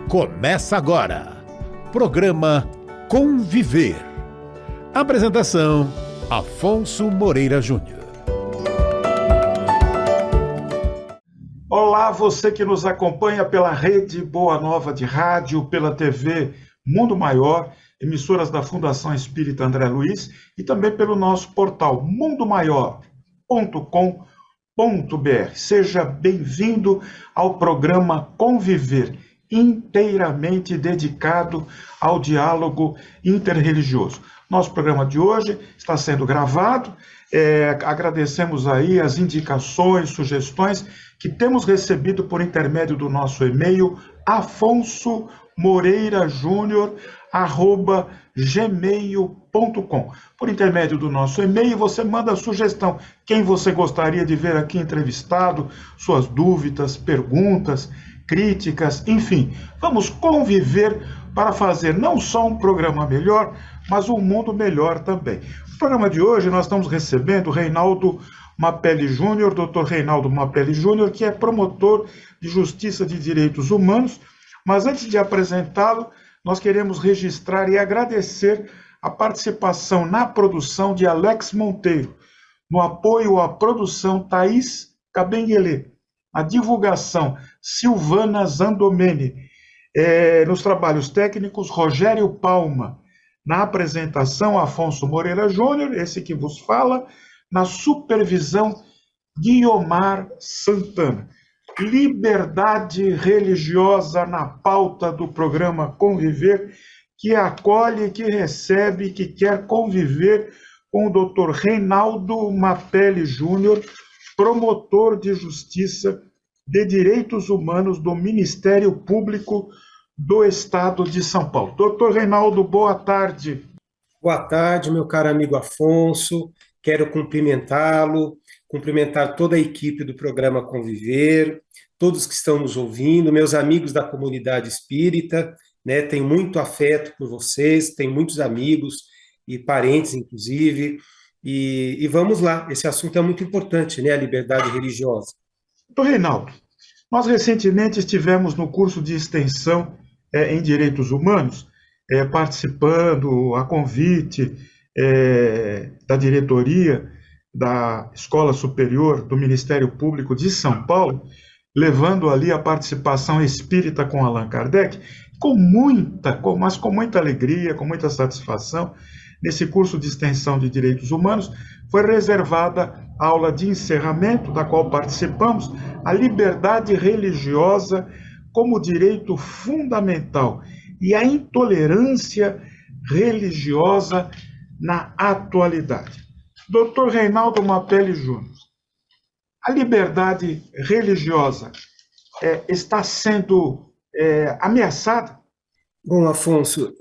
Começa agora, programa Conviver. Apresentação, Afonso Moreira Júnior. Olá, você que nos acompanha pela Rede Boa Nova de Rádio, pela TV Mundo Maior, emissoras da Fundação Espírita André Luiz, e também pelo nosso portal mundomaior.com.br. Seja bem-vindo ao programa Conviver, inteiramente dedicado ao diálogo interreligioso. Nosso programa de hoje está sendo gravado, agradecemos aí as indicações, sugestões que temos recebido por intermédio do nosso e-mail afonsomoreirajunior@gmail.com. Por intermédio do nosso e-mail, você manda a sugestão, quem você gostaria de ver aqui entrevistado, suas dúvidas, perguntas, críticas, enfim, vamos conviver para fazer não só um programa melhor, mas um mundo melhor também. No programa de hoje nós estamos recebendo o Reinaldo Mapelli Júnior, Dr. Reinaldo Mapelli Júnior, que é promotor de Justiça de Direitos Humanos, mas antes de apresentá-lo, nós queremos registrar e agradecer a participação na produção de Alex Monteiro, no apoio à produção Thaís Cabenguele, a divulgação Silvana Zandomeni, nos trabalhos técnicos Rogério Palma, na apresentação Afonso Moreira Júnior, esse que vos fala, na supervisão Guiomar Santana. Liberdade religiosa na pauta do programa Conviver, que acolhe, que recebe, que quer conviver com o Dr. Reinaldo Mapelli Júnior, promotor de Justiça de Direitos Humanos do Ministério Público do Estado de São Paulo. Doutor Reinaldo, boa tarde. Boa tarde, meu caro amigo Afonso. Quero cumprimentá-lo, cumprimentar toda a equipe do programa Conviver, todos que estão nos ouvindo, meus amigos da comunidade espírita, né? Tenho muito afeto por vocês, tenho muitos amigos e parentes, inclusive. E vamos lá, esse assunto é muito importante, né? A liberdade religiosa. Doutor Reinaldo, nós recentemente estivemos no curso de extensão em Direitos Humanos, participando a convite da diretoria da Escola Superior do Ministério Público de São Paulo, levando ali a participação espírita com Allan Kardec, mas com muita alegria, com muita satisfação. Nesse curso de extensão de Direitos Humanos, foi reservada a aula de encerramento, da qual participamos, a liberdade religiosa como direito fundamental e a intolerância religiosa na atualidade. Dr. Reinaldo Mapelli Júnior, a liberdade religiosa está sendo ameaçada? Bom, Afonso,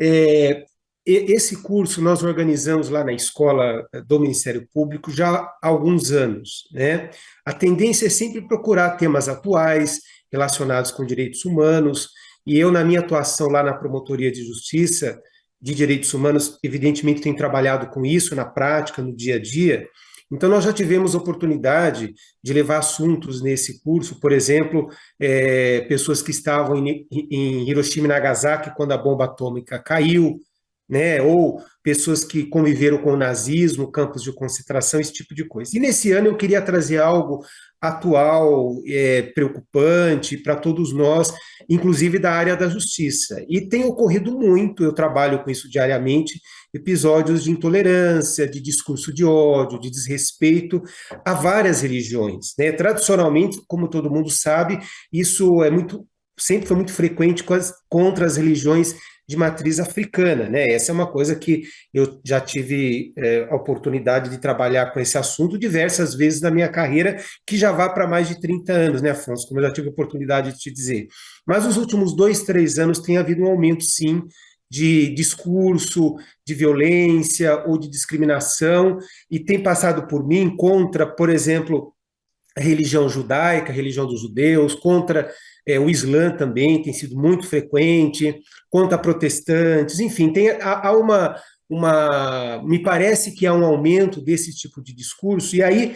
esse curso nós organizamos lá na Escola do Ministério Público já há alguns anos, né? A tendência é sempre procurar temas atuais, relacionados com direitos humanos, e eu, na minha atuação lá na Promotoria de Justiça de Direitos Humanos, evidentemente tenho trabalhado com isso na prática, no dia a dia. Então, nós já tivemos oportunidade de levar assuntos nesse curso, por exemplo, pessoas que estavam em Hiroshima e Nagasaki quando a bomba atômica caiu, né, ou pessoas que conviveram com o nazismo, campos de concentração, esse tipo de coisa. E nesse ano eu queria trazer algo atual, preocupante para todos nós, inclusive da área da justiça. E tem ocorrido muito, eu trabalho com isso diariamente, episódios de intolerância, de discurso de ódio, de desrespeito a várias religiões, né? Tradicionalmente, como todo mundo sabe, isso sempre foi muito frequente contra as religiões de matriz africana, né? Essa é uma coisa que eu já tive a oportunidade de trabalhar com esse assunto diversas vezes na minha carreira, que já vai para mais de 30 anos, né, Afonso? Como eu já tive a oportunidade de te dizer. Mas nos últimos 2, 3 anos tem havido um aumento, sim, de discurso, de violência ou de discriminação, e tem passado por mim contra, por exemplo, a religião judaica, a religião dos judeus, contra o Islã também, tem sido muito frequente, contra protestantes, enfim, há me parece que há um aumento desse tipo de discurso, e aí,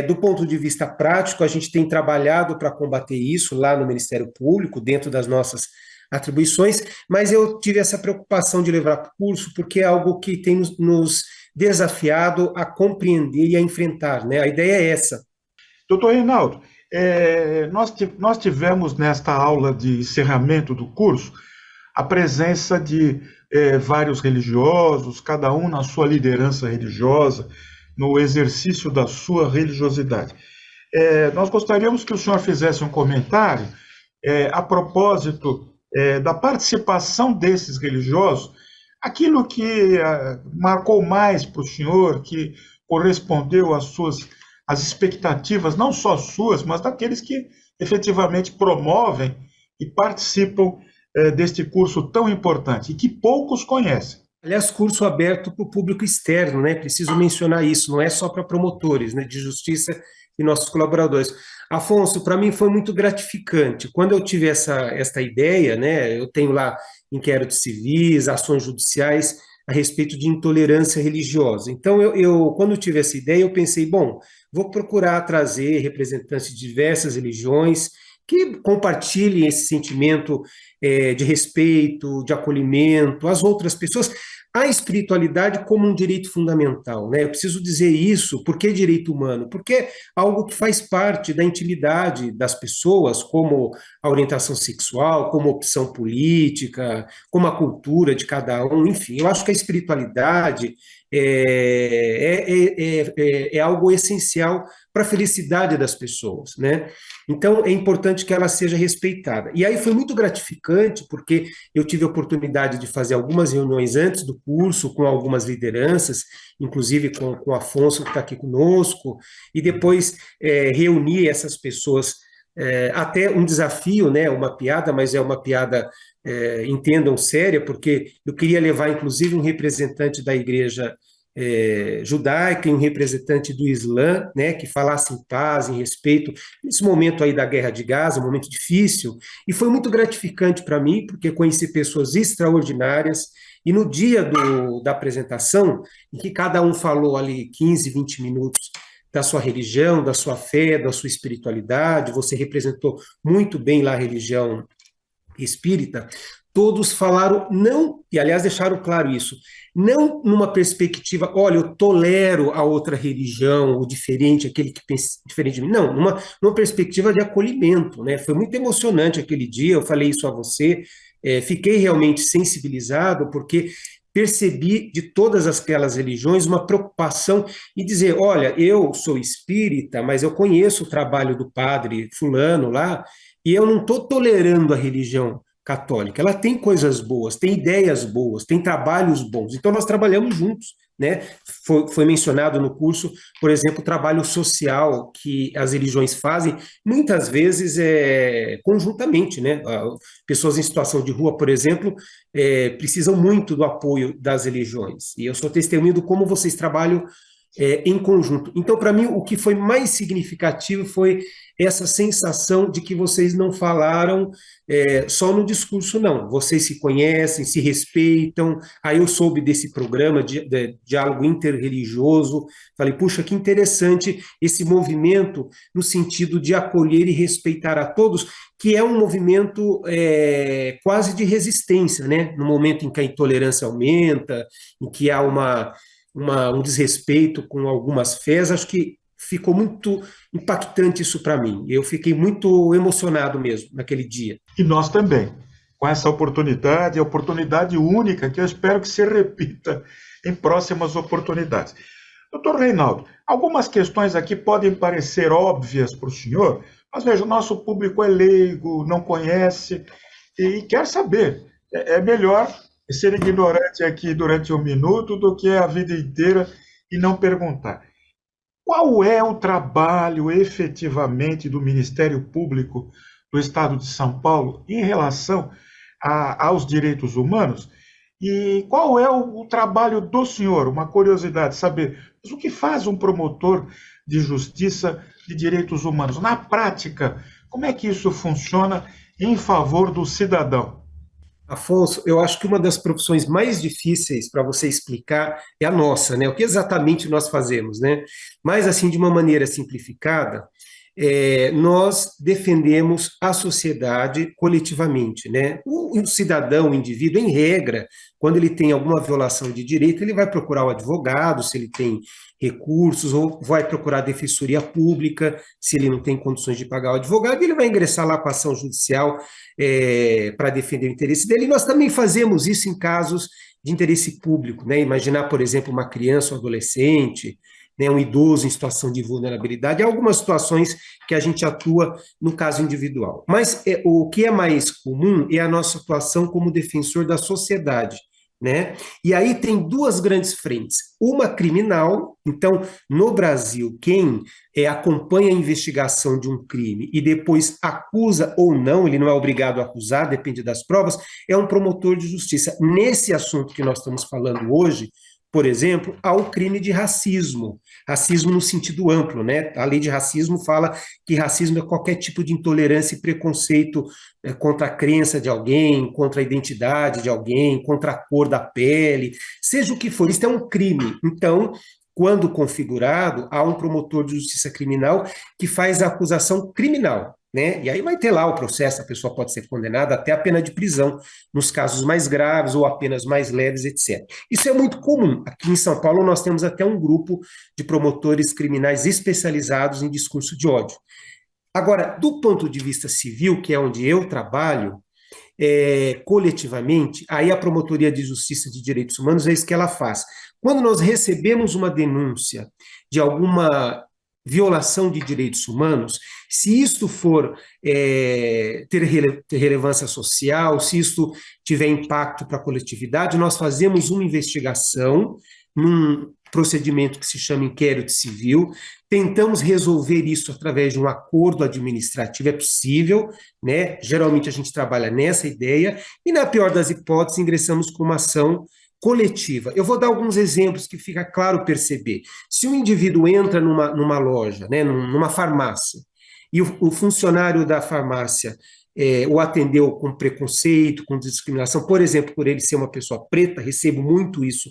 do ponto de vista prático, a gente tem trabalhado para combater isso lá no Ministério Público, dentro das nossas atribuições, mas eu tive essa preocupação de levar para o curso, porque é algo que tem nos desafiado a compreender e a enfrentar, né? A ideia é essa. Doutor Reinaldo, nós tivemos nesta aula de encerramento do curso a presença de vários religiosos, cada um na sua liderança religiosa, no exercício da sua religiosidade. Nós gostaríamos que o senhor fizesse um comentário a propósito da participação desses religiosos, aquilo que marcou mais para o senhor, que correspondeu às expectativas, não só suas, mas daqueles que efetivamente promovem e participam deste curso tão importante e que poucos conhecem. Aliás, curso aberto para o público externo, né? Preciso mencionar isso, não é só para promotores, né, de justiça e nossos colaboradores. Afonso, para mim foi muito gratificante. Quando eu tive esta ideia, né, eu tenho lá inquéritos civis, ações judiciais a respeito de intolerância religiosa. Então, quando eu tive essa ideia, eu pensei, bom, vou procurar trazer representantes de diversas religiões que compartilhem esse sentimento de respeito, de acolhimento às outras pessoas, a espiritualidade como um direito fundamental, né? Eu preciso dizer isso, por que direito humano? Porque é algo que faz parte da intimidade das pessoas, como a orientação sexual, como a opção política, como a cultura de cada um, enfim, eu acho que a espiritualidade é algo essencial para a felicidade das pessoas, né? Então, é importante que ela seja respeitada. E aí foi muito gratificante, porque eu tive a oportunidade de fazer algumas reuniões antes do curso, com algumas lideranças, inclusive com o Afonso, que está aqui conosco, e depois reunir essas pessoas, até um desafio, né, uma piada, mas é uma piada, entendam, séria, porque eu queria levar, inclusive, um representante da igreja judaica e um representante do Islã, né, que falasse em paz, em respeito, nesse momento aí da guerra de Gaza, um momento difícil, e foi muito gratificante para mim, porque conheci pessoas extraordinárias, e no dia da apresentação, em que cada um falou ali 15, 20 minutos da sua religião, da sua fé, da sua espiritualidade, você representou muito bem lá a religião espírita, todos falaram não, e aliás deixaram claro isso, não numa perspectiva, olha, eu tolero a outra religião, o diferente, aquele que pensa diferente de mim, não, numa perspectiva de acolhimento, né? Foi muito emocionante aquele dia, eu falei isso a você, fiquei realmente sensibilizado, porque percebi de todas aquelas religiões uma preocupação em dizer, olha, eu sou espírita, mas eu conheço o trabalho do padre fulano lá, e eu não estou tolerando a religião católica. Ela tem coisas boas, tem ideias boas, tem trabalhos bons. Então, nós trabalhamos juntos, né? Foi mencionado no curso, por exemplo, o trabalho social que as religiões fazem, muitas vezes conjuntamente, né? Pessoas em situação de rua, por exemplo, precisam muito do apoio das religiões. E eu sou testemunho de como vocês trabalham em conjunto. Então, para mim, o que foi mais significativo foi essa sensação de que vocês não falaram só no discurso, não. Vocês se conhecem, se respeitam. Aí eu soube desse programa de diálogo interreligioso. Falei, puxa, que interessante esse movimento no sentido de acolher e respeitar a todos, que é um movimento quase de resistência, né? No momento em que a intolerância aumenta, em que há um desrespeito com algumas fés, acho que ficou muito impactante isso para mim. Eu fiquei muito emocionado mesmo naquele dia. E nós também, com essa oportunidade, a oportunidade única que eu espero que se repita em próximas oportunidades. Doutor Reinaldo, algumas questões aqui podem parecer óbvias para o senhor, mas veja, o nosso público é leigo, não conhece e quer saber. É melhor ser ignorante aqui durante um minuto do que a vida inteira e não perguntar. Qual é o trabalho efetivamente do Ministério Público do Estado de São Paulo em relação aos direitos humanos? E qual é o trabalho do senhor? Uma curiosidade, saber, mas o que faz um promotor de justiça, de direitos humanos. Na prática, como é que isso funciona em favor do cidadão? Afonso, eu acho que uma das profissões mais difíceis para você explicar é a nossa, né? O que exatamente nós fazemos, né? Mas, assim, de uma maneira simplificada, nós defendemos a sociedade coletivamente, né? O cidadão, o indivíduo, em regra, quando ele tem alguma violação de direito, ele vai procurar o advogado, se ele tem recursos, ou vai procurar a defensoria pública, se ele não tem condições de pagar o advogado, ele vai ingressar lá com a ação judicial para defender o interesse dele. E nós também fazemos isso em casos de interesse público, né? Imaginar, por exemplo, uma criança ou adolescente, né, um idoso em situação de vulnerabilidade, há algumas situações que a gente atua no caso individual. Mas o que é mais comum é a nossa atuação como defensor da sociedade, né? E aí tem duas grandes frentes. Uma criminal, então, no Brasil, quem acompanha a investigação de um crime e depois acusa ou não, ele não é obrigado a acusar, depende das provas, é um promotor de justiça. Nesse assunto que nós estamos falando hoje, por exemplo, ao crime de racismo, racismo no sentido amplo, né? A lei de racismo fala que racismo é qualquer tipo de intolerância e preconceito contra a crença de alguém, contra a identidade de alguém, contra a cor da pele, seja o que for, isso é um crime. Então, quando configurado, há um promotor de justiça criminal que faz a acusação criminal, né? E aí vai ter lá o processo, a pessoa pode ser condenada até a pena de prisão, nos casos mais graves ou apenas mais leves, etc. Isso é muito comum. Aqui em São Paulo nós temos até um grupo de promotores criminais especializados em discurso de ódio. Agora, do ponto de vista civil, que é onde eu trabalho, coletivamente, aí a Promotoria de Justiça de Direitos Humanos é isso que ela faz. Quando nós recebemos uma denúncia de alguma violação de direitos humanos, se isto for ter relevância social, se isto tiver impacto para a coletividade, nós fazemos uma investigação num procedimento que se chama inquérito civil, tentamos resolver isso através de um acordo administrativo, é possível, né? Geralmente a gente trabalha nessa ideia, e na pior das hipóteses, ingressamos com uma ação coletiva. Eu vou dar alguns exemplos que fica claro perceber. Se um indivíduo entra numa loja, né, numa farmácia, e o funcionário da farmácia o atendeu com preconceito, com discriminação, por exemplo, por ele ser uma pessoa preta, recebo muito isso,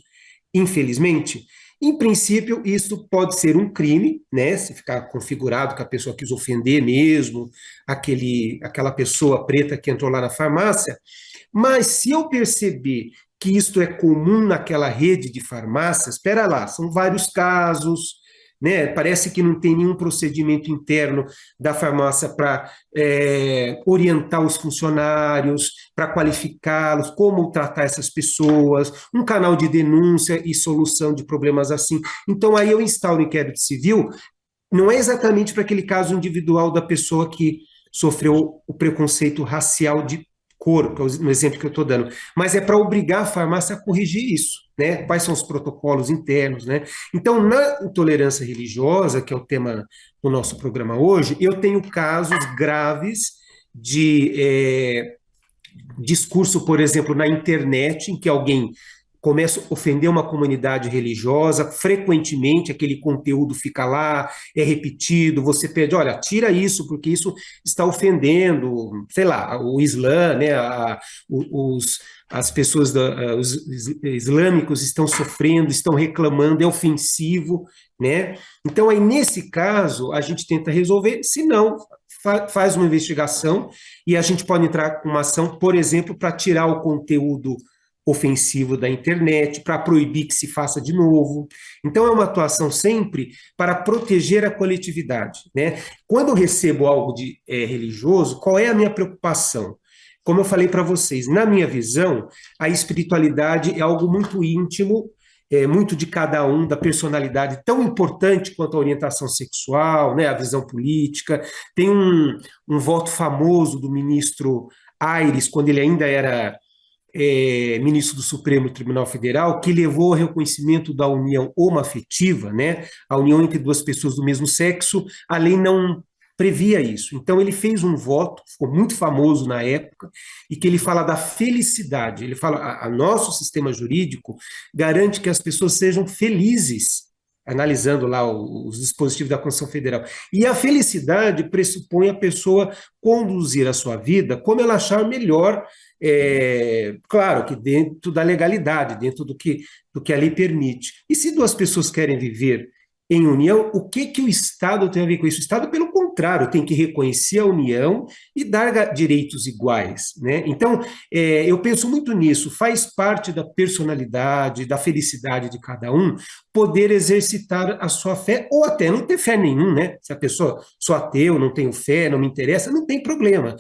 infelizmente. Em princípio, isso pode ser um crime, né? Se ficar configurado que a pessoa quis ofender mesmo aquela pessoa preta que entrou lá na farmácia, mas se eu perceber que isto é comum naquela rede de farmácias, espera lá, são vários casos, né? Parece que não tem nenhum procedimento interno da farmácia para orientar os funcionários, para qualificá-los, como tratar essas pessoas, um canal de denúncia e solução de problemas assim. Então, aí eu instauro o inquérito civil, não é exatamente para aquele caso individual da pessoa que sofreu o preconceito racial de cor, que é o exemplo que eu estou dando, mas é para obrigar a farmácia a corrigir isso, né? Quais são os protocolos internos, né? Então, na intolerância religiosa, que é o tema do nosso programa hoje, eu tenho casos graves de discurso, por exemplo, na internet, em que alguém começa a ofender uma comunidade religiosa, frequentemente aquele conteúdo fica lá, é repetido, você pede, olha, tira isso, porque isso está ofendendo, sei lá, o Islã, né, as pessoas, os islâmicos estão sofrendo, estão reclamando, é ofensivo, né? Então, aí, nesse caso, a gente tenta resolver, se não, faz uma investigação e a gente pode entrar com uma ação, por exemplo, para tirar o conteúdo ofensivo da internet, para proibir que se faça de novo. Então, é uma atuação sempre para proteger a coletividade, né? Quando eu recebo algo de religioso, qual é a minha preocupação? Como eu falei para vocês, na minha visão, a espiritualidade é algo muito íntimo, muito de cada um, da personalidade, tão importante quanto a orientação sexual, né, a visão política. Tem um voto famoso do ministro Aires, quando ele ainda era ministro do Supremo Tribunal Federal, que levou ao reconhecimento da união homoafetiva, né, a união entre duas pessoas do mesmo sexo. A lei não previa isso. Então, ele fez um voto, ficou muito famoso na época, e que ele fala da felicidade. Ele fala, nosso sistema jurídico garante que as pessoas sejam felizes, analisando lá os dispositivos da Constituição Federal. E a felicidade pressupõe a pessoa conduzir a sua vida como ela achar melhor, claro que dentro da legalidade, dentro do que a lei permite. E se duas pessoas querem viver em união, o que o Estado tem a ver com isso? O Estado, pelo contrário, tem que reconhecer a união e dar direitos iguais, né? Então, eu penso muito nisso, faz parte da personalidade, da felicidade de cada um, poder exercitar a sua fé, ou até não ter fé nenhum, né? Se a pessoa sou ateu, não tenho fé, não me interessa, não tem problema.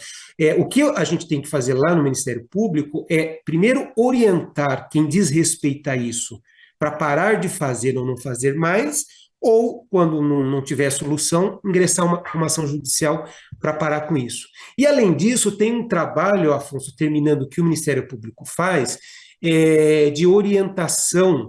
O que a gente tem que fazer lá no Ministério Público é, primeiro, orientar quem desrespeita isso, para parar de fazer ou não fazer mais, ou, quando não tiver solução, ingressar uma ação judicial para parar com isso. E, além disso, tem um trabalho, Afonso, terminando, que o Ministério Público faz, de orientação,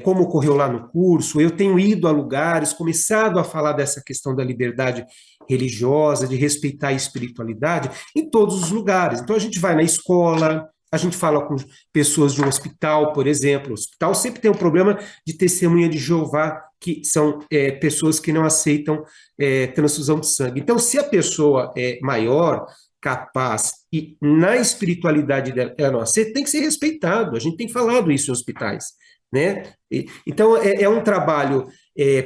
como ocorreu lá no curso. Eu tenho ido a lugares, começado a falar dessa questão da liberdade religiosa, de respeitar a espiritualidade, em todos os lugares. Então, a gente vai na escola, a gente fala com pessoas de um hospital, por exemplo. O hospital sempre tem um problema de testemunha de Jeová, que são pessoas que não aceitam transfusão de sangue. Então, se a pessoa é maior, capaz, e na espiritualidade dela ela não aceita, tem que ser respeitado. A gente tem falado isso em hospitais, né? Então, é um trabalho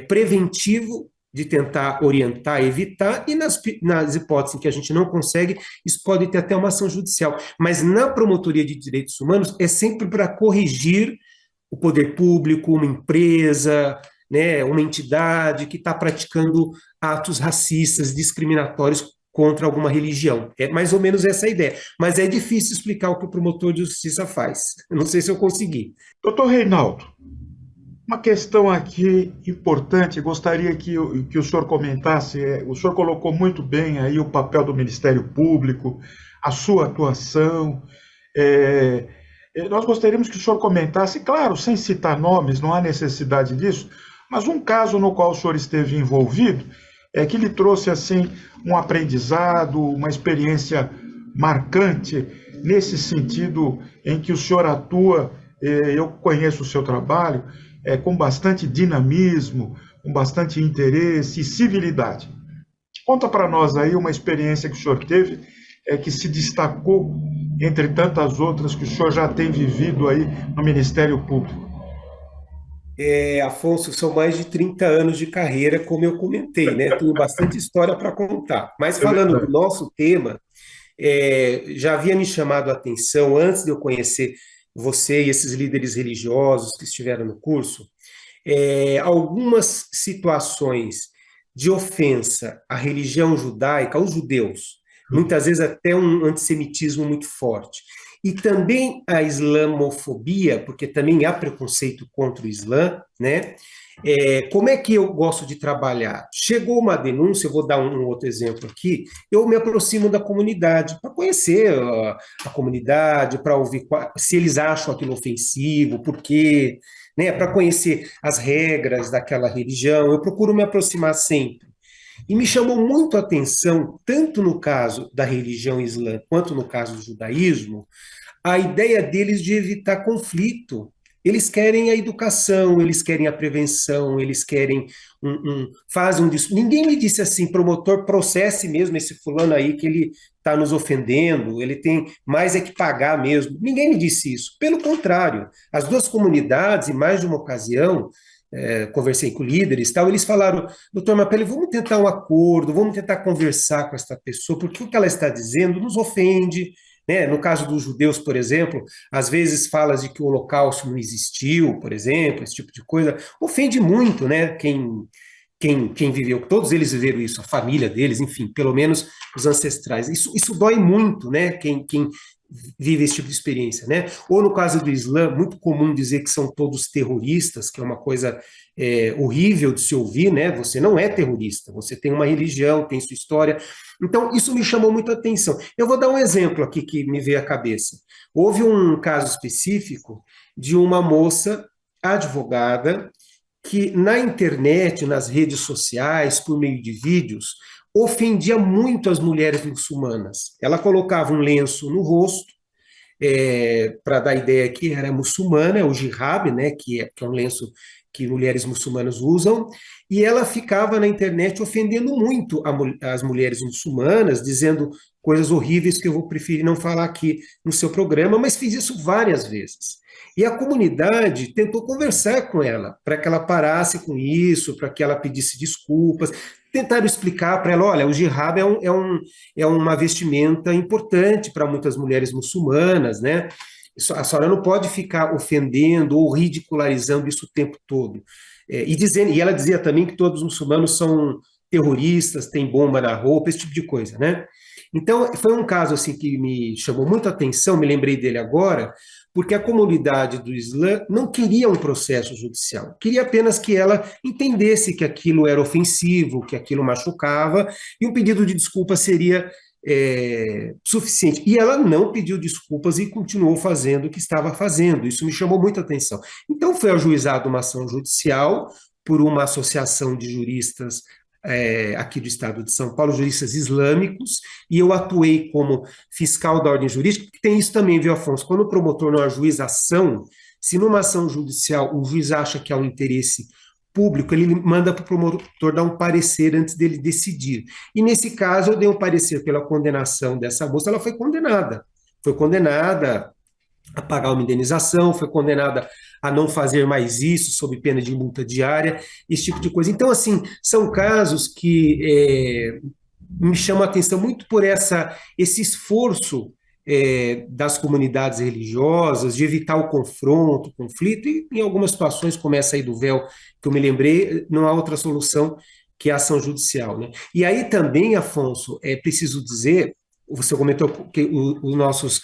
preventivo, de tentar orientar, evitar, e nas hipóteses em que a gente não consegue, isso pode ter até uma ação judicial. Mas na promotoria de direitos humanos é sempre para corrigir o poder público, uma empresa, né, uma entidade que está praticando atos racistas, discriminatórios contra alguma religião. É mais ou menos essa a ideia. Mas é difícil explicar o que o promotor de justiça faz. Eu não sei se eu consegui. Doutor Reinaldo, uma questão aqui importante, gostaria que o senhor comentasse. O senhor colocou muito bem aí o papel do Ministério Público, a sua atuação. Nós gostaríamos que o senhor comentasse, claro, sem citar nomes, não há necessidade disso, mas um caso no qual o senhor esteve envolvido, que lhe trouxe assim um aprendizado, uma experiência marcante, nesse sentido em que o senhor atua. Eu conheço o seu trabalho, com bastante dinamismo, com bastante interesse e civilidade. Conta para nós aí uma experiência que o senhor teve, que se destacou entre tantas outras que o senhor já tem vivido aí no Ministério Público. Afonso, são mais de 30 anos de carreira, como eu comentei, né? Tenho bastante história para contar. Mas falando do nosso tema, já havia me chamado a atenção, antes de eu conhecer você e esses líderes religiosos que estiveram no curso, algumas situações de ofensa à religião judaica, aos judeus, muitas vezes até um antissemitismo muito forte. E também a islamofobia, porque também há preconceito contra o Islã, né? Como é que eu gosto de trabalhar? Chegou uma denúncia, eu vou dar um outro exemplo aqui, eu me aproximo da comunidade, para conhecer a comunidade, para ouvir se eles acham aquilo ofensivo, por quê, né? Para conhecer as regras daquela religião, eu procuro me aproximar sempre. E me chamou muito a atenção, tanto no caso da religião islã, quanto no caso do judaísmo, a ideia deles de evitar conflito. Eles querem a educação, eles querem a prevenção, eles querem fazem Ninguém me disse assim, promotor, processe mesmo esse fulano aí que ele está nos ofendendo, ele tem mais que pagar mesmo. Ninguém me disse isso. Pelo contrário, as duas comunidades, em mais de uma ocasião, conversei com líderes e tal, eles falaram, doutor Mapelli, vamos tentar um acordo, vamos tentar conversar com essa pessoa, porque o que ela está dizendo nos ofende, né? No caso dos judeus, por exemplo, às vezes fala de que o Holocausto não existiu, por exemplo, esse tipo de coisa, ofende muito, né? Quem viveu, todos eles viveram isso, a família deles, enfim, pelo menos os ancestrais. Isso dói muito, né? Quem vive esse tipo de experiência, né? Ou no caso do Islã, muito comum dizer que são todos terroristas, que é uma coisa horrível de se ouvir, né? Você não é terrorista, você tem uma religião, tem sua história. Então, isso me chamou muita atenção. Eu vou dar um exemplo aqui que me veio à cabeça. Houve um caso específico de uma moça advogada que na internet, nas redes sociais, por meio de vídeos, ofendia muito as mulheres muçulmanas. Ela colocava um lenço no rosto, para dar a ideia que era muçulmana, o jihab, né, que é um lenço que mulheres muçulmanas usam, e ela ficava na internet ofendendo muito as mulheres muçulmanas, dizendo coisas horríveis que eu vou preferir não falar aqui no seu programa, mas fiz isso várias vezes. E a comunidade tentou conversar com ela, para que ela parasse com isso, para que ela pedisse desculpas, tentaram explicar para ela, olha, o jihad é uma vestimenta importante para muitas mulheres muçulmanas, né? A senhora não pode ficar ofendendo ou ridicularizando isso o tempo todo. E ela dizia também que todos os muçulmanos são terroristas, têm bomba na roupa, esse tipo de coisa, né? Então, foi um caso assim que me chamou muita atenção, me lembrei dele agora, porque a comunidade do Islã não queria um processo judicial, queria apenas que ela entendesse que aquilo era ofensivo, que aquilo machucava, e um pedido de desculpa seria suficiente. E ela não pediu desculpas e continuou fazendo o que estava fazendo. Isso me chamou muita atenção. Então foi ajuizada uma ação judicial por uma associação de juristas aqui do estado de São Paulo, juristas islâmicos, e eu atuei como fiscal da ordem jurídica, porque tem isso também, viu, Afonso? Quando o promotor não ajuiza ação, se numa ação judicial o juiz acha que há um interesse público, ele manda para o promotor dar um parecer antes dele decidir. E nesse caso, eu dei um parecer pela condenação dessa moça, ela foi condenada. Foi condenada a pagar uma indenização, foi condenada a não fazer mais isso, sob pena de multa diária, esse tipo de coisa. Então, assim, são casos que me chamam a atenção muito por esse esforço das comunidades religiosas, de evitar o confronto, o conflito, e em algumas situações, como essa aí do véu, que eu me lembrei, não há outra solução que a ação judicial, né? E aí também, Afonso, é preciso dizer, você comentou que os nossos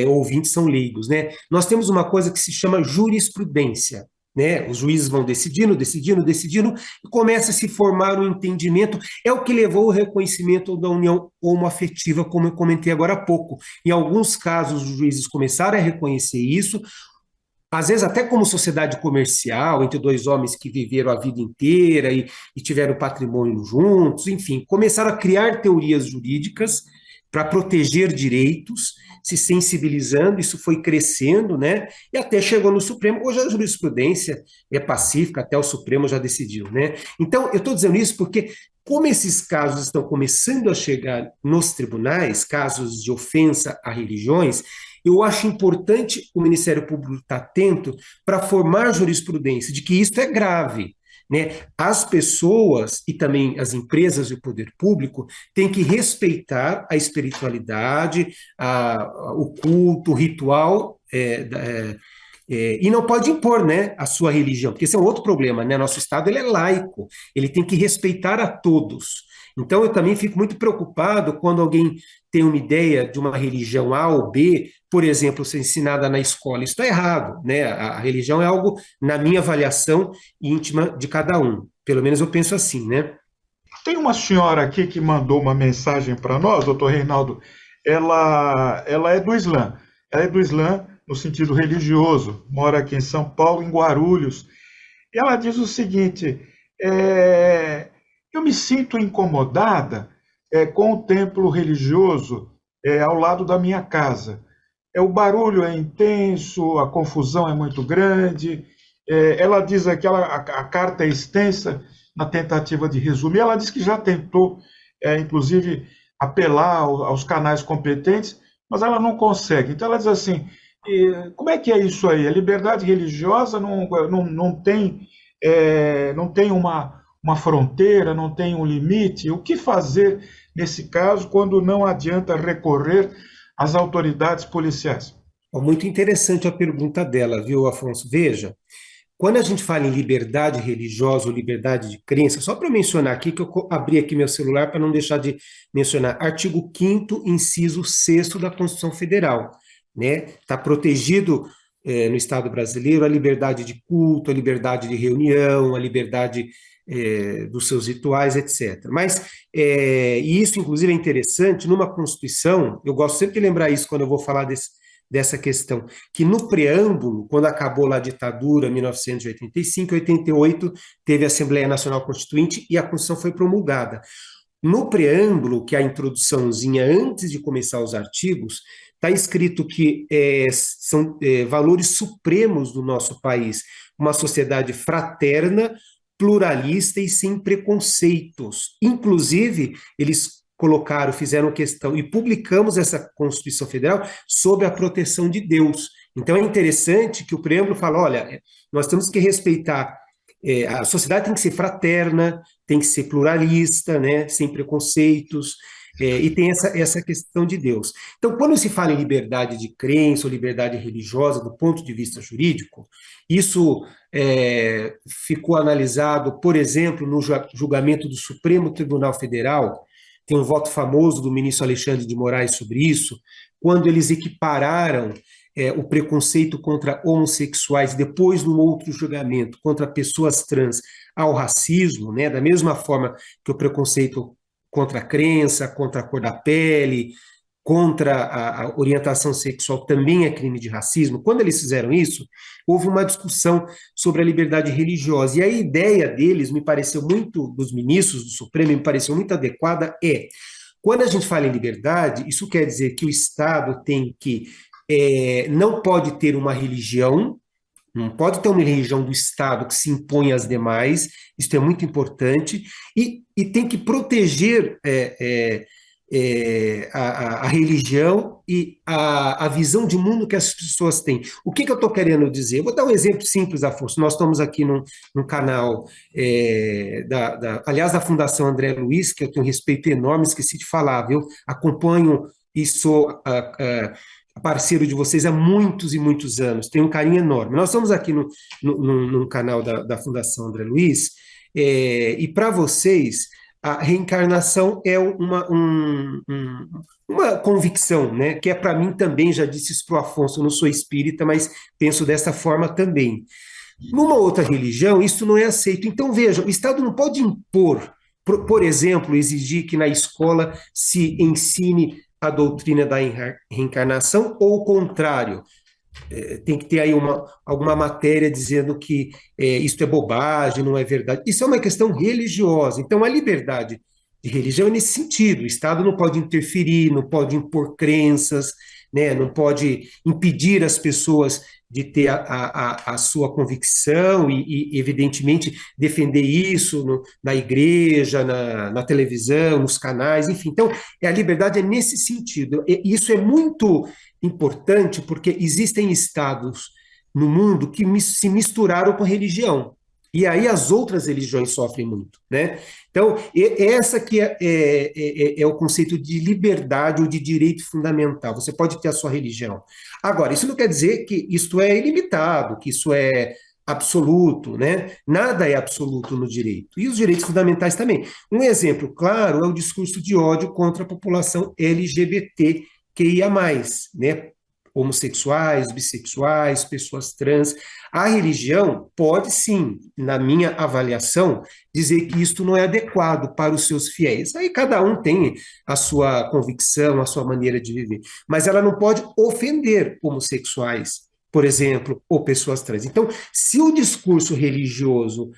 ouvintes são leigos, né? Nós temos uma coisa que se chama jurisprudência, né? Os juízes vão decidindo, e começa a se formar um entendimento. É o que levou ao reconhecimento da união homoafetiva, como eu comentei agora há pouco. Em alguns casos, os juízes começaram a reconhecer isso, às vezes até como sociedade comercial, entre dois homens que viveram a vida inteira e tiveram patrimônio juntos, enfim, começaram a criar teorias jurídicas para proteger direitos, se sensibilizando, isso foi crescendo, né? E até chegou no Supremo. Hoje a jurisprudência é pacífica, até o Supremo já decidiu, né? Então, eu estou dizendo isso porque, como esses casos estão começando a chegar nos tribunais, casos de ofensa a religiões, eu acho importante o Ministério Público estar atento para formar jurisprudência de que isso é grave, né? As pessoas e também as empresas e o poder público têm que respeitar a espiritualidade, o culto, o ritual, e não pode impor, né, a sua religião, porque esse é um outro problema, né? Nosso Estado ele é laico, ele tem que respeitar a todos. Então, eu também fico muito preocupado quando alguém tem uma ideia de uma religião A ou B, por exemplo, ser ensinada na escola. Isso está errado, né? A religião é algo, na minha avaliação, íntima de cada um. Pelo menos eu penso assim, né? Tem uma senhora aqui que mandou uma mensagem para nós, doutor Reinaldo. Ela é do Islã. Ela é do Islã no sentido religioso. Mora aqui em São Paulo, em Guarulhos. E ela diz o seguinte... eu me sinto incomodada com o templo religioso ao lado da minha casa. O barulho é intenso, a confusão é muito grande. Ela diz aqui, a carta é extensa na tentativa de resumir. Ela diz que já tentou, inclusive, apelar aos canais competentes, mas ela não consegue. Então ela diz assim, como é que é isso aí? A liberdade religiosa não tem uma fronteira, não tem um limite. O que fazer nesse caso quando não adianta recorrer às autoridades policiais? Muito interessante a pergunta dela, viu, Afonso? Veja, quando a gente fala em liberdade religiosa ou liberdade de crença, só para mencionar aqui, que eu abri aqui meu celular para não deixar de mencionar, artigo 5º, inciso 6º da Constituição Federal, né? Está protegido no Estado brasileiro a liberdade de culto, a liberdade de reunião, a liberdade dos seus rituais, etc. Mas, e isso, inclusive, é interessante, numa Constituição, eu gosto sempre de lembrar isso quando eu vou falar dessa questão, que no preâmbulo, quando acabou lá a ditadura, 1985, 88, teve a Assembleia Nacional Constituinte e a Constituição foi promulgada. No preâmbulo, que é a introduçãozinha antes de começar os artigos, está escrito que são valores supremos do nosso país, uma sociedade fraterna, pluralista e sem preconceitos. Inclusive, eles colocaram, fizeram questão, e publicamos essa Constituição Federal sob a proteção de Deus. Então é interessante que o preâmbulo fala, olha, nós temos que respeitar, a sociedade tem que ser fraterna, tem que ser pluralista, né, sem preconceitos, e tem essa questão de Deus. Então, quando se fala em liberdade de crença ou liberdade religiosa, do ponto de vista jurídico, isso ficou analisado, por exemplo, no julgamento do Supremo Tribunal Federal, tem um voto famoso do ministro Alexandre de Moraes sobre isso, quando eles equipararam o preconceito contra homossexuais, depois, num outro julgamento, contra pessoas trans, ao racismo, né, da mesma forma que o preconceito contra a crença, contra a cor da pele, contra a orientação sexual também é crime de racismo. Quando eles fizeram isso, houve uma discussão sobre a liberdade religiosa, e a ideia deles, me pareceu muito, dos ministros do Supremo, me pareceu muito adequada, quando a gente fala em liberdade, isso quer dizer que o Estado tem que não pode ter uma religião, não pode ter uma religião do Estado que se impõe às demais, isso é muito importante, e tem que proteger a religião e a visão de mundo que as pessoas têm. O que eu estou querendo dizer? Eu vou dar um exemplo simples, Afonso. Nós estamos aqui num canal, aliás, da Fundação André Luiz, que eu tenho um respeito enorme, esqueci de falar, viu? Acompanho e sou parceiro de vocês há muitos e muitos anos, tenho um carinho enorme. Nós estamos aqui num canal da Fundação André Luiz, e para vocês, a reencarnação é uma convicção, né? Que para mim também, já disse isso para o Afonso, eu não sou espírita, mas penso dessa forma também. Numa outra religião, isso não é aceito. Então, vejam, o Estado não pode impor, por exemplo, exigir que na escola se ensine a doutrina da reencarnação, ou o contrário, tem que ter aí alguma matéria dizendo que isso é bobagem, não é verdade. Isso é uma questão religiosa. Então, a liberdade de religião é nesse sentido. O Estado não pode interferir, não pode impor crenças, né, não pode impedir as pessoas de ter a sua convicção e, evidentemente, defender isso na igreja, na televisão, nos canais, enfim. Então, a liberdade é nesse sentido. E isso é muito importante porque existem estados no mundo que se misturaram com religião. E aí as outras religiões sofrem muito, né? Então, essa que é o conceito de liberdade ou de direito fundamental. Você pode ter a sua religião. Agora, isso não quer dizer que isto é ilimitado, que isso é absoluto, né? Nada é absoluto no direito. E os direitos fundamentais também. Um exemplo claro é o discurso de ódio contra a população LGBTQIA+, né? Homossexuais, bissexuais, pessoas trans. A religião pode sim, na minha avaliação, dizer que isto não é adequado para os seus fiéis. Aí cada um tem a sua convicção, a sua maneira de viver, mas ela não pode ofender homossexuais, por exemplo, ou pessoas trans. Então, se o discurso religioso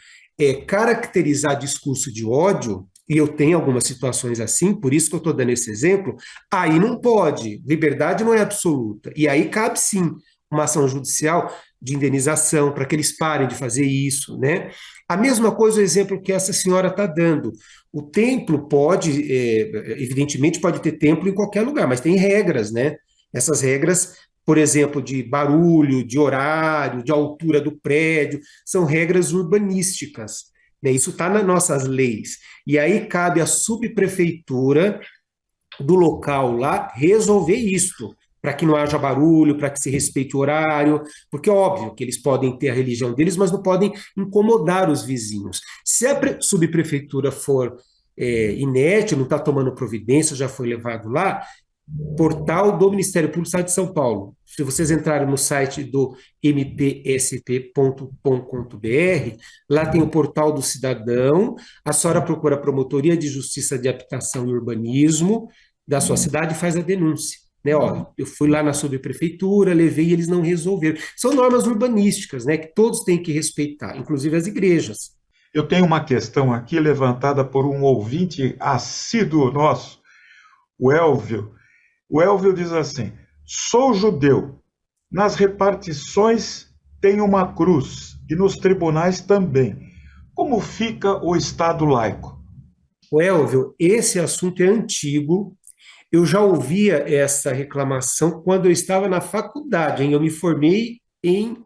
caracterizar discurso de ódio, e eu tenho algumas situações assim, por isso que eu estou dando esse exemplo, aí não pode, liberdade não é absoluta, e aí cabe sim uma ação judicial de indenização para que eles parem de fazer isso, né? A mesma coisa o exemplo que essa senhora está dando. O templo pode, evidentemente pode ter templo em qualquer lugar, mas tem regras, né? Essas regras, por exemplo, de barulho, de horário, de altura do prédio, são regras urbanísticas. Isso está nas nossas leis. E aí cabe à subprefeitura do local lá resolver isto, para que não haja barulho, para que se respeite o horário, porque é óbvio que eles podem ter a religião deles, mas não podem incomodar os vizinhos. Se a subprefeitura for inerte, não está tomando providência, já foi levado lá, portal do Ministério Público do Estado de São Paulo. Se vocês entrarem no site do mpsp.com.br, lá tem o portal do cidadão, a senhora procura a Promotoria de Justiça de Habitação e Urbanismo da sua cidade e faz a denúncia. Né, ó, eu fui lá na subprefeitura, levei e eles não resolveram. São normas urbanísticas, né, que todos têm que respeitar, inclusive as igrejas. Eu tenho uma questão aqui levantada por um ouvinte assíduo nosso, o Elvio. O Elvio diz assim: sou judeu. Nas repartições tem uma cruz e nos tribunais também. Como fica o Estado laico? O Elvio, esse assunto é antigo. Eu já ouvia essa reclamação quando eu estava na faculdade, hein? Eu me formei em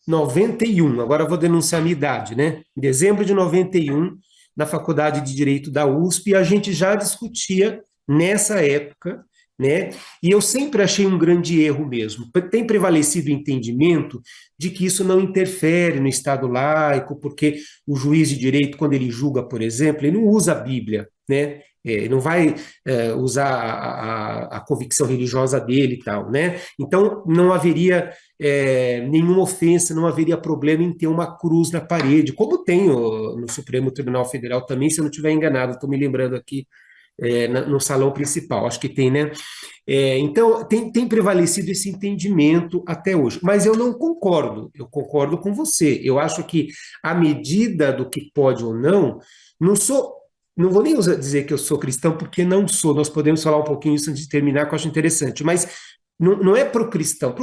91. Agora eu vou denunciar a minha idade, né? Em dezembro de 91, na Faculdade de Direito da USP, a gente já discutia nessa época, né? E eu sempre achei um grande erro mesmo. Tem prevalecido o entendimento de que isso não interfere no Estado laico, porque o juiz de direito, quando ele julga, por exemplo, ele não usa a Bíblia, né? Não vai usar a convicção religiosa dele e tal, né? Então, não haveria nenhuma ofensa, não haveria problema em ter uma cruz na parede, como tem no Supremo Tribunal Federal também, se eu não estiver enganado, estou me lembrando aqui no salão principal, acho que tem, né? Então, tem prevalecido esse entendimento até hoje, mas eu não concordo, eu concordo com você, eu acho que a medida do que pode ou não sou, não vou nem dizer que eu sou cristão, porque não sou, nós podemos falar um pouquinho isso antes de terminar, que eu acho interessante, mas não é para o cristão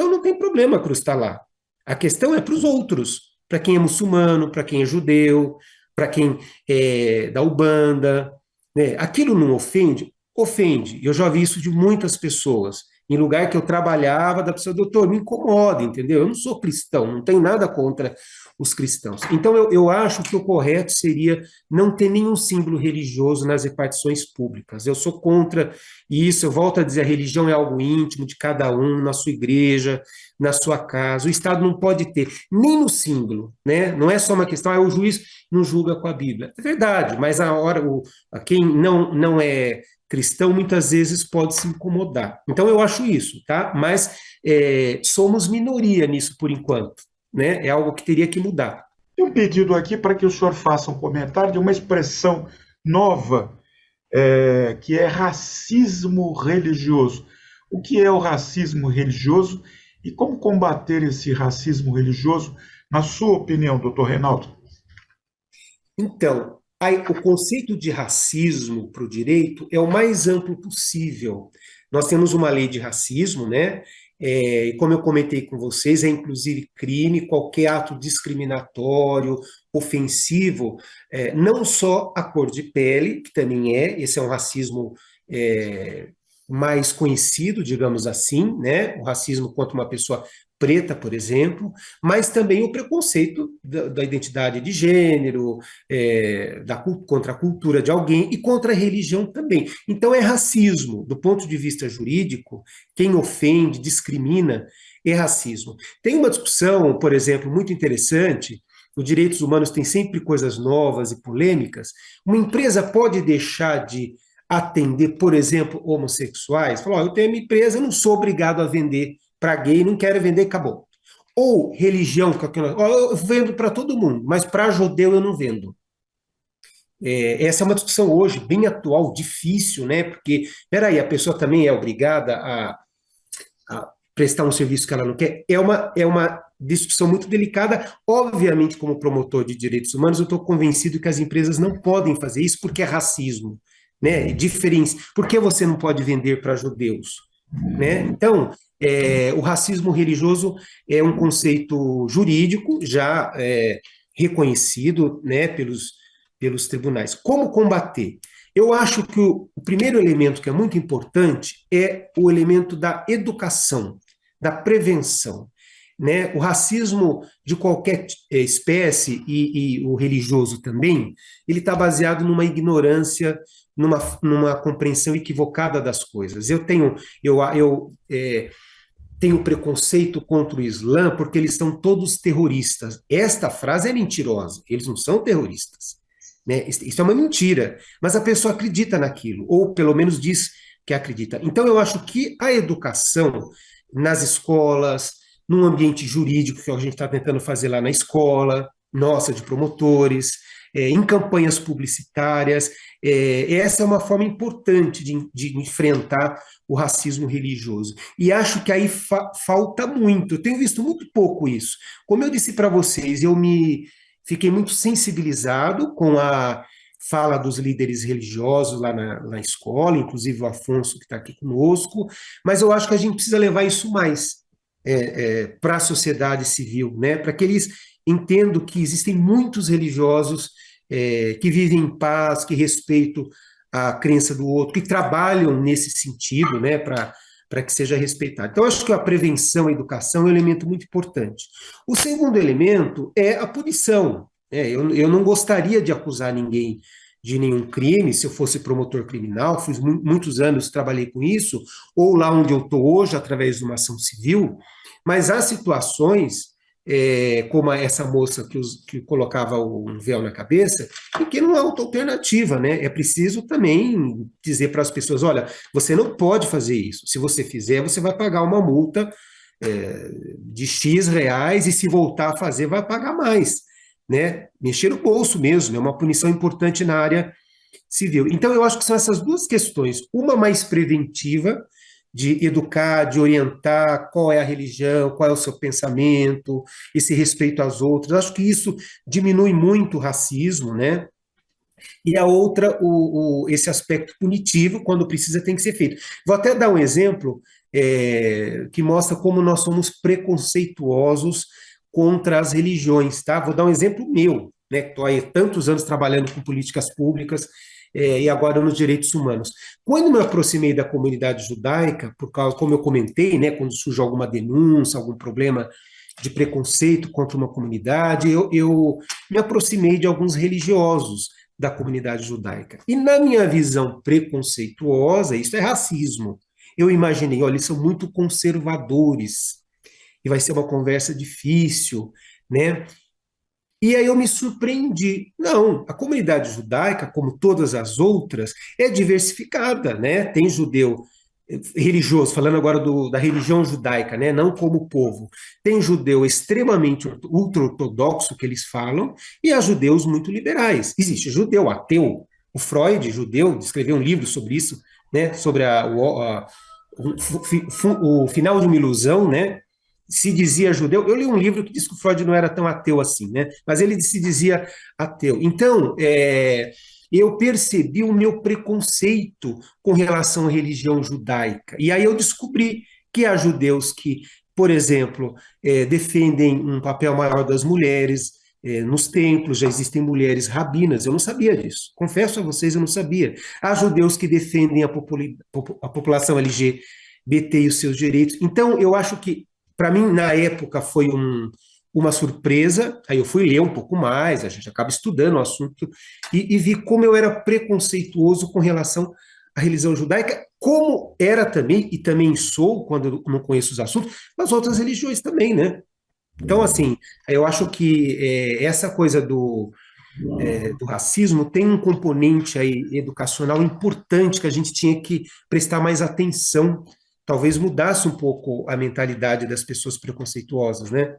não tem problema a cruz estar lá, a questão é para os outros, para quem é muçulmano, para quem é judeu, para quem é da Ubanda, né? Aquilo não ofende? Ofende. Eu já vi isso de muitas pessoas. Em lugar que eu trabalhava, da pessoa, doutor, me incomoda, entendeu? Eu não sou cristão, não tenho nada contra os cristãos. Então, eu acho que o correto seria não ter nenhum símbolo religioso nas repartições públicas. Eu sou contra isso, eu volto a dizer, a religião é algo íntimo de cada um, na sua igreja, na sua casa. O Estado não pode ter, nem no símbolo, né? Não é só uma questão, o juiz não julga com a Bíblia. É verdade, mas a quem não é cristão muitas vezes pode se incomodar. Então eu acho isso, tá? Mas somos minoria nisso por enquanto, né? É algo que teria que mudar. Tem um pedido aqui para que o senhor faça um comentário de uma expressão nova, que é racismo religioso. O que é o racismo religioso e como combater esse racismo religioso, na sua opinião, doutor Reinaldo? Então, o conceito de racismo para o direito é o mais amplo possível. Nós temos uma lei de racismo, né? E como eu comentei com vocês, é inclusive crime qualquer ato discriminatório, ofensivo, não só a cor de pele, que também esse é um racismo é, mais conhecido, digamos assim, né? O racismo contra uma pessoa preta, por exemplo, mas também o preconceito da identidade de gênero, contra a cultura de alguém e contra a religião também. Então, é racismo. Do ponto de vista jurídico, quem ofende, discrimina, é racismo. Tem uma discussão, por exemplo, muito interessante. Os direitos humanos têm sempre coisas novas e polêmicas. Uma empresa pode deixar de atender, por exemplo, homossexuais? Falar, eu tenho minha empresa, eu não sou obrigado a vender para gay, não quero vender, acabou. Ou religião, eu vendo para todo mundo, mas para judeu eu não vendo. Essa é uma discussão hoje bem atual, difícil, né? Porque, peraí, a pessoa também é obrigada a prestar um serviço que ela não quer? É uma discussão muito delicada. Obviamente, como promotor de direitos humanos, eu estou convencido que as empresas não podem fazer isso porque é racismo, né? Por que você não pode vender para judeus? Né? Então, o racismo religioso é um conceito jurídico já reconhecido, né, pelos tribunais. Como combater? Eu acho que o primeiro elemento que é muito importante é o elemento da educação, da prevenção. Né? O racismo de qualquer espécie, e o religioso também, ele está baseado numa ignorância, numa compreensão equivocada das coisas. Eu tenho preconceito contra o Islã porque eles são todos terroristas. Esta frase é mentirosa, eles não são terroristas. Né? Isso é uma mentira, mas a pessoa acredita naquilo, ou pelo menos diz que acredita. Então eu acho que a educação nas escolas, num ambiente jurídico que a gente está tentando fazer lá na escola, nossa, de promotores, em campanhas publicitárias, essa é uma forma importante de enfrentar o racismo religioso. E acho que aí falta muito, eu tenho visto muito pouco isso. Como eu disse para vocês, eu me fiquei muito sensibilizado com a fala dos líderes religiosos lá na escola, inclusive o Afonso, que está aqui conosco, mas eu acho que a gente precisa levar isso mais para a sociedade civil, né? Para que eles entendam que existem muitos religiosos que vivem em paz, que respeitam a crença do outro, que trabalham nesse sentido, né? Para que seja respeitado. Então, acho que a prevenção, a educação é um elemento muito importante. O segundo elemento é a punição. Eu não gostaria de acusar ninguém de nenhum crime, se eu fosse promotor criminal, fiz muitos anos, trabalhei com isso, ou lá onde eu estou hoje, através de uma ação civil, mas há situações, como essa moça que colocava um véu na cabeça, e que não há outra alternativa, né? É preciso também dizer para as pessoas, olha, você não pode fazer isso, se você fizer, você vai pagar uma multa de X reais, e se voltar a fazer, vai pagar mais, né? Mexer no bolso mesmo, é uma punição importante na área civil. Então, eu acho que são essas duas questões, uma mais preventiva, de educar, de orientar qual é a religião, qual é o seu pensamento, esse respeito às outras. Acho que isso diminui muito o racismo, né? E a outra, esse aspecto punitivo, quando precisa, tem que ser feito. Vou até dar um exemplo que mostra como nós somos preconceituosos contra as religiões, tá? Vou dar um exemplo meu, né? Estou aí há tantos anos trabalhando com políticas públicas e agora nos direitos humanos. Quando me aproximei da comunidade judaica, por causa, como eu comentei, né, quando surge alguma denúncia, algum problema de preconceito contra uma comunidade, eu me aproximei de alguns religiosos da comunidade judaica. E na minha visão preconceituosa, isso é racismo. Eu imaginei, olha, eles são muito conservadores, e vai ser uma conversa difícil, né? E aí eu me surpreendi. Não, a comunidade judaica, como todas as outras, é diversificada, né? Tem judeu religioso, falando agora da religião judaica, né? Não como povo. Tem judeu extremamente ultra-ortodoxo, que eles falam, e há judeus muito liberais. Existe judeu ateu. O Freud, judeu, escreveu um livro sobre isso, né? Sobre o final de uma ilusão, né? Se dizia judeu. Eu li um livro que diz que o Freud não era tão ateu assim, né? Mas ele se dizia ateu. Então, eu percebi o meu preconceito com relação à religião judaica. E aí eu descobri que há judeus que, por exemplo, defendem um papel maior das mulheres. Nos templos já existem mulheres rabinas, eu não sabia disso. Confesso a vocês, eu não sabia. Há judeus que defendem a população LGBT e os seus direitos. Então, eu acho que para mim, na época, foi uma surpresa. Aí eu fui ler um pouco mais, a gente acaba estudando o assunto, e vi como eu era preconceituoso com relação à religião judaica, como era também, e também sou, quando eu não conheço os assuntos, nas outras religiões também, né? Então, assim, eu acho que essa coisa do racismo tem um componente aí educacional importante que a gente tinha que prestar mais atenção, talvez mudasse um pouco a mentalidade das pessoas preconceituosas, né?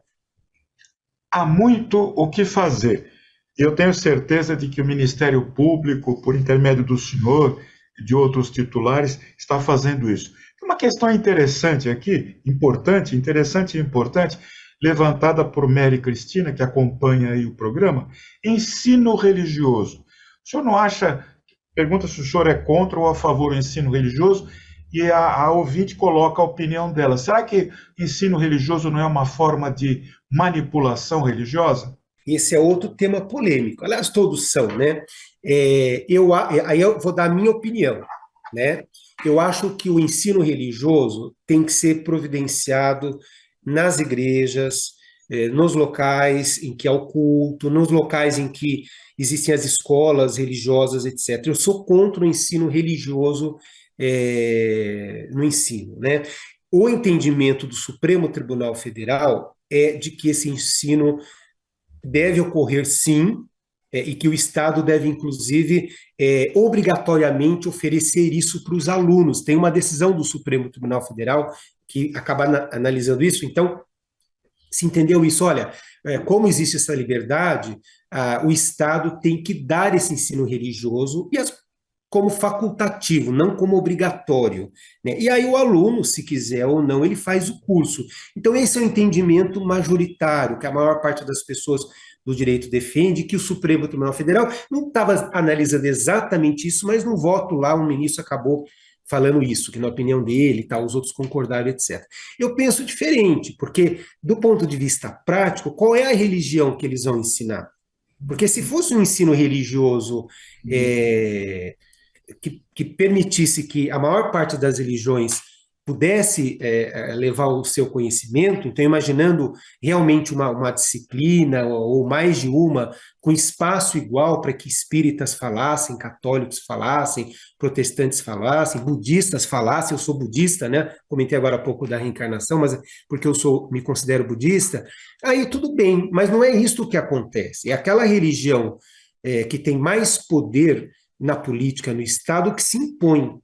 Há muito o que fazer. Eu tenho certeza de que o Ministério Público, por intermédio do senhor e de outros titulares, está fazendo isso. Uma questão interessante aqui, interessante e importante, levantada por Mary Cristina, que acompanha aí o programa, ensino religioso. O senhor não acha, pergunta se o senhor é contra ou a favor do ensino religioso, e a ouvinte coloca a opinião dela. Será que ensino religioso não é uma forma de manipulação religiosa? Esse é outro tema polêmico. Aliás, todos são, né? Aí eu vou dar a minha opinião, né? Eu acho que o ensino religioso tem que ser providenciado nas igrejas, nos locais em que há o culto, nos locais em que existem as escolas religiosas, etc. Eu sou contra o ensino religioso no ensino, né? O entendimento do Supremo Tribunal Federal é de que esse ensino deve ocorrer sim, e que o Estado deve, inclusive, obrigatoriamente oferecer isso para os alunos. Tem uma decisão do Supremo Tribunal Federal que acaba analisando isso. Então, se entendeu isso? Olha, como existe essa liberdade, o Estado tem que dar esse ensino religioso como facultativo, não como obrigatório, né? E aí o aluno, se quiser ou não, ele faz o curso. Então esse é o entendimento majoritário, que a maior parte das pessoas do Direito defende, que o Supremo Tribunal Federal não estava analisando exatamente isso, mas no voto lá um ministro acabou falando isso, que na opinião dele, tal, os outros concordaram, etc. Eu penso diferente, porque do ponto de vista prático, qual é a religião que eles vão ensinar? Porque se fosse um ensino religioso que permitisse que a maior parte das religiões pudesse levar o seu conhecimento, então imaginando realmente uma disciplina ou mais de uma, com espaço igual para que espíritas falassem, católicos falassem, protestantes falassem, budistas falassem, eu sou budista, né? Comentei agora há pouco da reencarnação, mas porque me considero budista, aí tudo bem, mas não é isso que acontece, é aquela religião que tem mais poder na política, no Estado, que se impõe,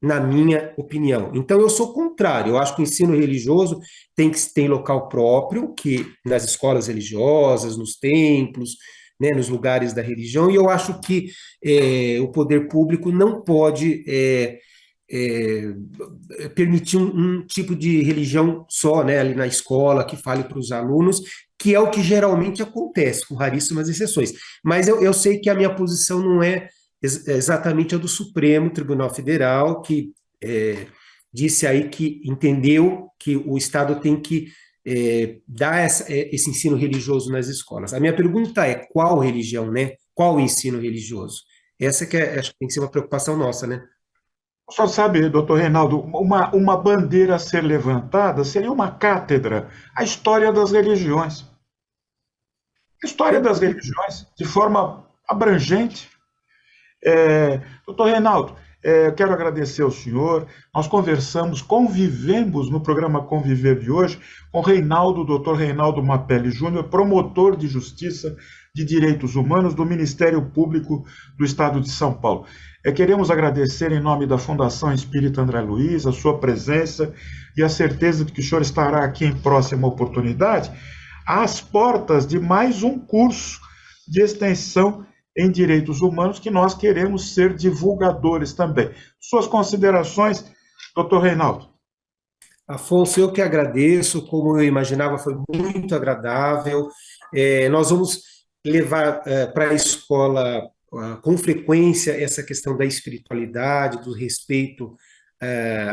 na minha opinião. Então, eu sou contrário. Eu acho que o ensino religioso tem local próprio, que nas escolas religiosas, nos templos, né, nos lugares da religião, e eu acho que o poder público não pode permitir um tipo de religião só, né, ali na escola, que fale para os alunos, que é o que geralmente acontece, com raríssimas exceções. Mas eu sei que a minha posição não é exatamente a do Supremo Tribunal Federal, que disse aí que entendeu que o Estado tem que dar esse ensino religioso nas escolas. A minha pergunta é, qual religião, né? Qual o ensino religioso? Essa que acho que tem que ser uma preocupação nossa, né? Só sabe, doutor Reinaldo, uma bandeira a ser levantada seria uma cátedra, a história das religiões. A história das religiões, de forma abrangente. Doutor Reinaldo, quero agradecer ao senhor. Nós convivemos no programa Conviver de hoje com doutor Reinaldo Mapelli Júnior, promotor de justiça de direitos humanos do Ministério Público do Estado de São Paulo. Queremos agradecer em nome da Fundação Espírita André Luiz a sua presença e a certeza de que o senhor estará aqui em próxima oportunidade às portas de mais um curso de extensão em direitos humanos que nós queremos ser divulgadores também. Suas considerações, doutor Reinaldo? Afonso, eu que agradeço, como eu imaginava, foi muito agradável. Nós vamos levar para a escola com frequência essa questão da espiritualidade, do respeito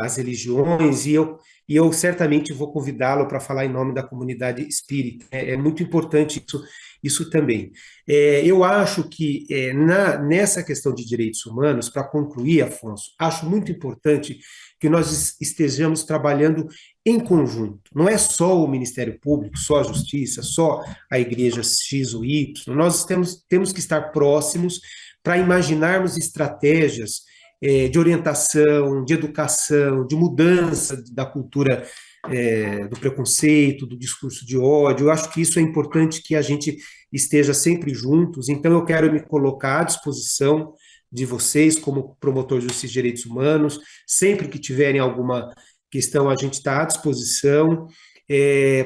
às religiões, e eu certamente vou convidá-lo para falar em nome da comunidade espírita. É muito importante isso também. Eu acho que nessa questão de direitos humanos, para concluir, Afonso, acho muito importante que nós estejamos trabalhando em conjunto. Não é só o Ministério Público, só a Justiça, só a Igreja X ou Y. Nós temos que estar próximos para imaginarmos estratégias de orientação, de educação, de mudança da cultura do preconceito, do discurso de ódio. Eu acho que isso é importante, que a gente esteja sempre juntos. Então, eu quero me colocar à disposição de vocês, como promotor de justiça e direitos humanos. Sempre que tiverem alguma questão, a gente está à disposição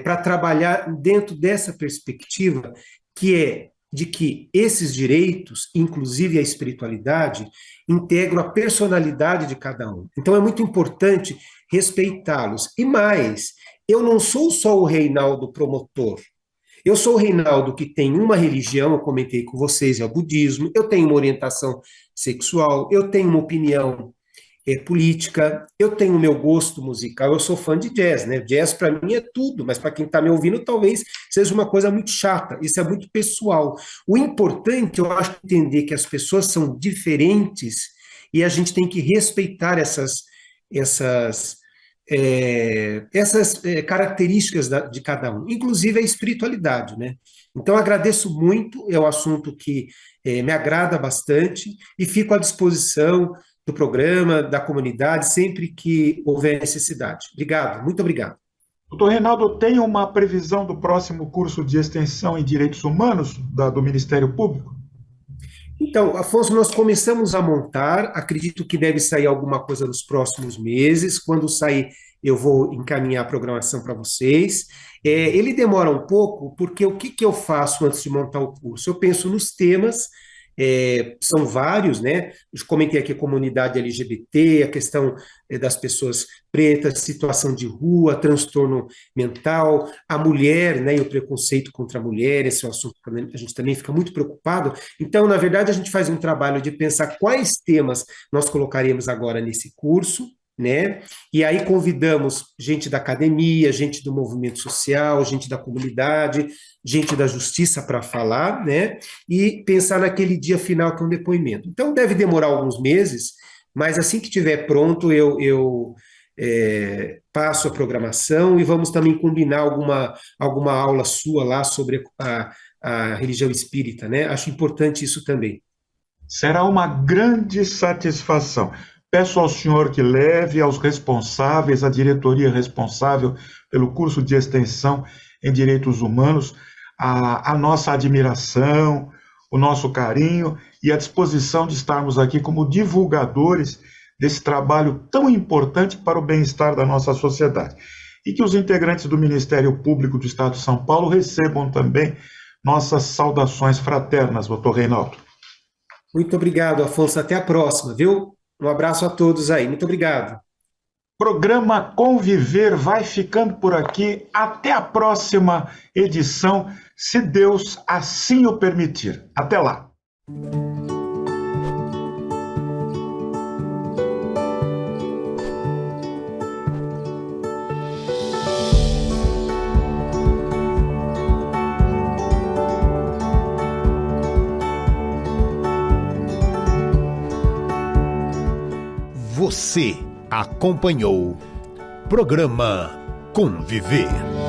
para trabalhar dentro dessa perspectiva, que é de que esses direitos, inclusive a espiritualidade, integram a personalidade de cada um. Então, é muito importante respeitá-los. E mais, eu não sou só o Reinaldo promotor. Eu sou o Reinaldo que tem uma religião, eu comentei com vocês, é o budismo, eu tenho uma orientação sexual, eu tenho uma opinião política, eu tenho o meu gosto musical, eu sou fã de jazz, né? Jazz para mim é tudo, mas para quem está me ouvindo talvez seja uma coisa muito chata, isso é muito pessoal. O importante, eu acho, é entender que as pessoas são diferentes e a gente tem que respeitar essas características de cada um, inclusive a espiritualidade, né? Então, agradeço muito, é um assunto que me agrada bastante e fico à disposição do programa, da comunidade, sempre que houver necessidade. Obrigado, muito obrigado. Doutor Reinaldo, tem uma previsão do próximo curso de extensão em direitos humanos do Ministério Público? Então, Afonso, nós começamos a montar, acredito que deve sair alguma coisa nos próximos meses. Quando sair, eu vou encaminhar a programação para vocês. Ele demora um pouco, porque o que eu faço antes de montar o curso? Eu penso nos temas são vários, né? Eu comentei aqui a comunidade LGBT, a questão das pessoas pretas, situação de rua, transtorno mental, a mulher, né? E o preconceito contra a mulher, esse é um assunto que a gente também fica muito preocupado. Então, na verdade, a gente faz um trabalho de pensar quais temas nós colocaremos agora nesse curso, né? E aí convidamos gente da academia, gente do movimento social, gente da comunidade, gente da justiça para falar, né? E pensar naquele dia final que é um depoimento. Então deve demorar alguns meses, mas assim que estiver pronto, eu passo a programação e vamos também combinar alguma aula sua lá sobre a religião espírita, né? Acho importante isso também. Será uma grande satisfação. Peço ao senhor que leve aos responsáveis, à diretoria responsável pelo curso de extensão em Direitos Humanos, a nossa admiração, o nosso carinho e a disposição de estarmos aqui como divulgadores desse trabalho tão importante para o bem-estar da nossa sociedade. E que os integrantes do Ministério Público do Estado de São Paulo recebam também nossas saudações fraternas, doutor Reinaldo. Muito obrigado, Afonso. Até a próxima, viu? Um abraço a todos aí. Muito obrigado. Programa Conviver vai ficando por aqui. Até a próxima edição, se Deus assim o permitir. Até lá. Você acompanhou Programa Conviver.